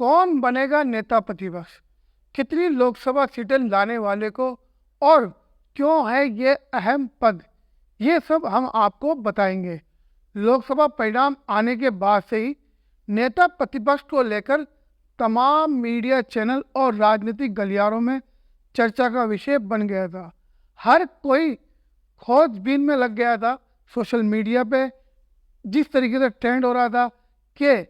कौन बनेगा नेता प्रतिपक्ष, कितनी लोकसभा सीटें लाने वाले को, और क्यों है ये अहम पद, ये सब हम आपको बताएंगे। लोकसभा परिणाम आने के बाद से ही नेता प्रतिपक्ष को लेकर तमाम मीडिया चैनल और राजनीतिक गलियारों में चर्चा का विषय बन गया था। हर कोई खोजबीन में लग गया था। सोशल मीडिया पे जिस तरीके से ट्रेंड हो रहा था कि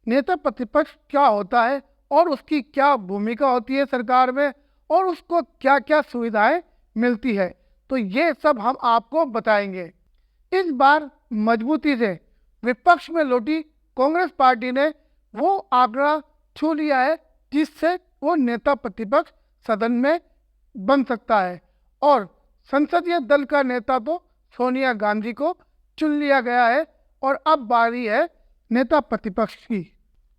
नेता प्रतिपक्ष क्या होता है और उसकी क्या भूमिका होती है सरकार में, और उसको क्या क्या सुविधाएं मिलती है, तो ये सब हम आपको बताएंगे। इस बार मजबूती से विपक्ष में लौटी कांग्रेस पार्टी ने वो आंकड़ा छू लिया है जिससे वो नेता प्रतिपक्ष सदन में बन सकता है, और संसदीय दल का नेता तो सोनिया गांधी को चुन लिया गया है, और अब बारी है नेता प्रतिपक्ष की।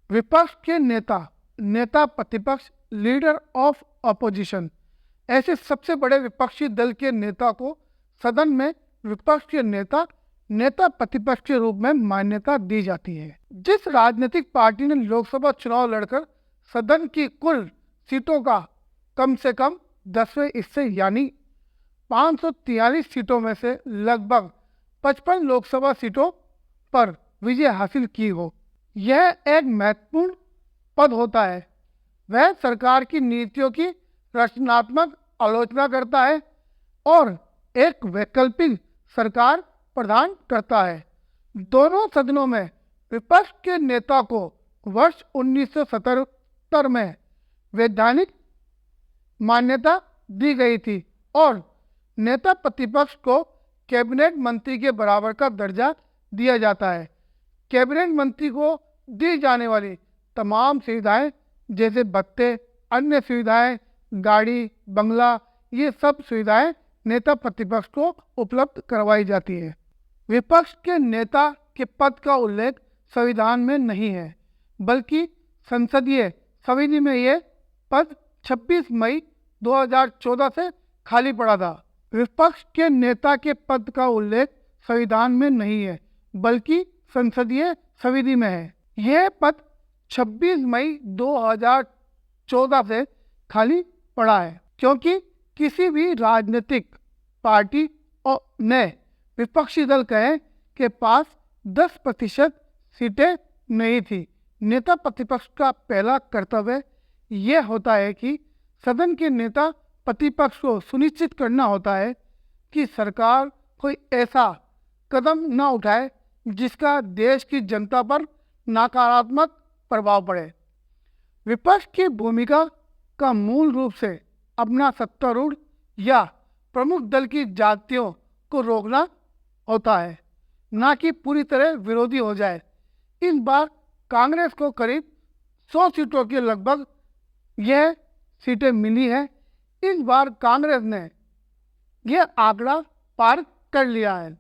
विपक्ष के नेता, नेता प्रतिपक्ष, लीडर ऑफ अपोजिशन, ऐसे सबसे बड़े विपक्षी दल के नेता को सदन में विपक्ष के नेता, नेता प्रतिपक्ष के रूप में मान्यता दी जाती है। जिस राजनीतिक पार्टी ने लोकसभा चुनाव लड़कर सदन की कुल सीटों का कम से कम 10वें हिस्से यानी 543 सीटों में से लगभग 55 लोकसभा सीटों पर विजय हासिल की हो, यह एक महत्वपूर्ण पद होता है। वह सरकार की नीतियों की रचनात्मक आलोचना करता है और एक वैकल्पिक सरकार प्रदान करता है। दोनों सदनों में विपक्ष के नेता को वर्ष 1977 में वैधानिक मान्यता दी गई थी और नेता प्रतिपक्ष को कैबिनेट मंत्री के बराबर का दर्जा दिया जाता है। कैबिनेट मंत्री को दी जाने वाली तमाम सुविधाएं जैसे भत्ते, अन्य सुविधाएं, गाड़ी, बंगला, ये सब सुविधाएं नेता प्रतिपक्ष को उपलब्ध करवाई जाती है। विपक्ष के नेता के पद का उल्लेख संविधान में नहीं है, बल्कि संसदीय समिति में ये पद 26 मई 2014 से खाली पड़ा था। विपक्ष के नेता के पद का उल्लेख संविधान में नहीं है, बल्कि संसदीय समिति में है। यह पद 26 मई 2014 से खाली पड़ा है क्योंकि किसी भी राजनीतिक पार्टी ने विपक्षी दल के पास 10% सीटें नहीं थी। नेता प्रतिपक्ष का पहला कर्तव्य यह होता है कि सदन के नेता प्रतिपक्ष को सुनिश्चित करना होता है कि सरकार कोई ऐसा कदम न उठाए जिसका देश की जनता पर नकारात्मक प्रभाव पड़े। विपक्ष की भूमिका का मूल रूप से अपना सत्तारूढ़ या प्रमुख दल की जातियों को रोकना होता है, ना कि पूरी तरह विरोधी हो जाए। इस बार कांग्रेस को करीब 100 सीटों के लगभग यह सीटें मिली हैं। इस बार कांग्रेस ने यह आंकड़ा पार कर लिया है।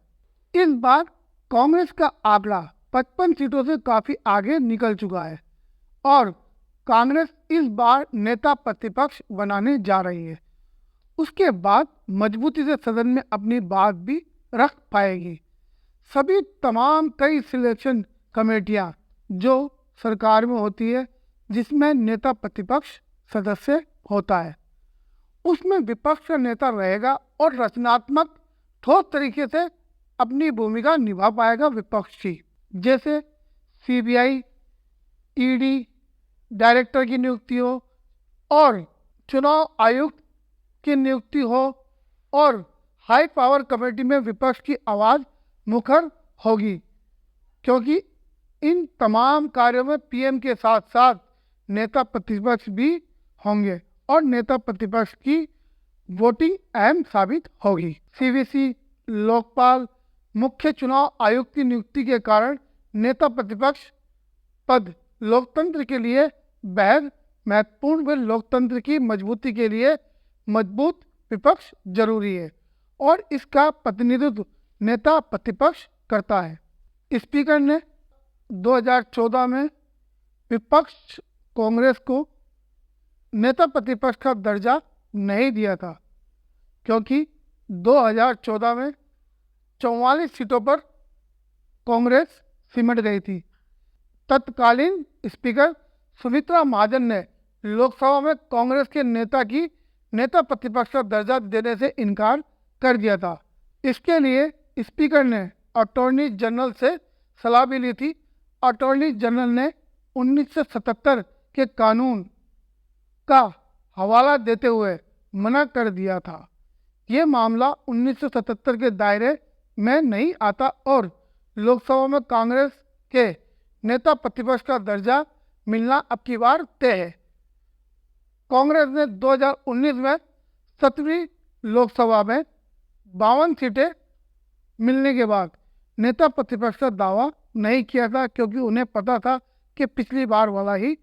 इस बार कांग्रेस का आंकड़ा 55 सीटों से काफ़ी आगे निकल चुका है और कांग्रेस इस बार नेता प्रतिपक्ष बनाने जा रही है। उसके बाद मजबूती से सदन में अपनी बात भी रख पाएगी। सभी तमाम कई सिलेक्शन कमेटियां जो सरकार में होती है, जिसमें नेता प्रतिपक्ष सदस्य होता है, उसमें विपक्ष का नेता रहेगा और रचनात्मक ठोस तरीके से अपनी भूमिका निभा पाएगा विपक्ष की। जैसे सीबीआई, ईडी डायरेक्टर की नियुक्ति हो और चुनाव आयुक्त की नियुक्ति हो, और हाई पावर कमेटी में विपक्ष की आवाज़ मुखर होगी, क्योंकि इन तमाम कार्यों में पीएम के साथ साथ नेता प्रतिपक्ष भी होंगे और नेता प्रतिपक्ष की वोटिंग अहम साबित होगी। सीवीसी, लोकपाल, मुख्य चुनाव आयुक्त की नियुक्ति के कारण नेता प्रतिपक्ष पद लोकतंत्र के लिए बेहद महत्वपूर्ण व लोकतंत्र की मजबूती के लिए मजबूत विपक्ष जरूरी है और इसका प्रतिनिधित्व नेता प्रतिपक्ष करता है। स्पीकर ने 2014 में विपक्ष कांग्रेस को नेता प्रतिपक्ष का दर्जा नहीं दिया था, क्योंकि 2014 में 44 सीटों पर कांग्रेस सिमट गई थी। तत्कालीन स्पीकर सुमित्रा महाजन ने लोकसभा में कांग्रेस के नेता प्रतिपक्ष का दर्जा देने से इनकार कर दिया था। इसके लिए स्पीकर ने अटॉर्नी जनरल से सलाह भी ली थी। अटॉर्नी जनरल ने 1977 के कानून का हवाला देते हुए मना कर दिया था। ये मामला 1977 के दायरे में नहीं आता और लोकसभा में कांग्रेस के नेता प्रतिपक्ष का दर्जा मिलना अब की बार तय है। कांग्रेस ने 2019 में 7वीं लोकसभा में 52 सीटें मिलने के बाद नेता प्रतिपक्ष का दावा नहीं किया था, क्योंकि उन्हें पता था कि पिछली बार वाला ही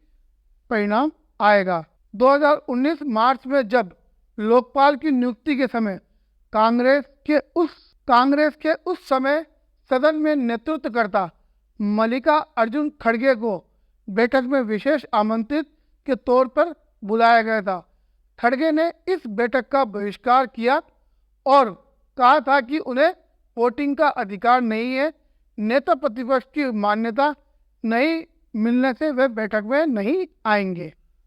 परिणाम आएगा। 2019 मार्च में जब लोकपाल की नियुक्ति के समय कांग्रेस के उस समय सदन में नेतृत्वकर्ता मल्लिका अर्जुन खड़गे को बैठक में विशेष आमंत्रित के तौर पर बुलाया गया था। खड़गे ने इस बैठक का बहिष्कार किया और कहा था कि उन्हें वोटिंग का अधिकार नहीं है। नेता प्रतिपक्ष की मान्यता नहीं मिलने से वे बैठक में नहीं आएंगे।